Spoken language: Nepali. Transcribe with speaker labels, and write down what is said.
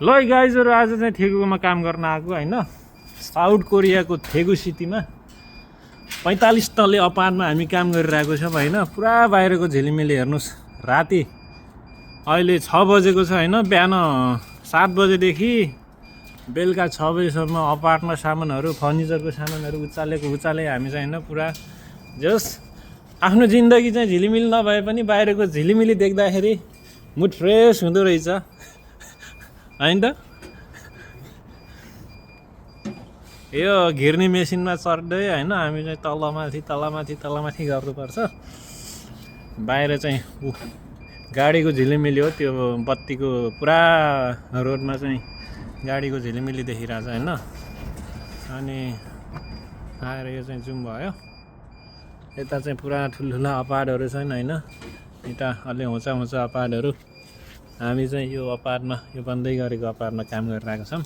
Speaker 1: ल गाइजहरु आज चाहिँ थेगुमा काम गर्न आएको हैन साउथ कोरियाको थेगु सिटीमा 45 तले अपार्टमा हामी काम गरिरहेको छौं हैन पुरा बाहिरको झिलिमिली हेर्नुस् राति अहिले 6 बजेको छ हैन बिहान 7 बजेदेखि बेलुका 6 बजेसम्म अपार्टमा सामानहरु फर्निचरको सामानहरु उचाले हामी चाहिँ हैन पुरा जस आफ्नो जिन्दगी चाहिँ झिलिमिली नभए पनि बाहिरको झिलिमिली देख्दाखेरि मुड फ्रेश हुँदो रहेछ हैन त यो घिर्नी मेसिनमा चढ्दै हैन हामी चाहिँ तलमाथि गर्नुपर्छ बाहिर चाहिँ गाडीको झिलिमिली हो त्यो बत्तीको पुरा रोडमा चाहिँ गाडीको झिलिमिली देखिरहेछ हैन अनि आएर यो चाहिँ जुम भयो यता चाहिँ पुरा ठुलठुला अपार्टहरु छन् हैन यता अलि होचा अपार्टहरु हामी चाहिँ यो अपार्टमा यो बन्दै गरेको अपार्टमा काम गरिरहेका छौं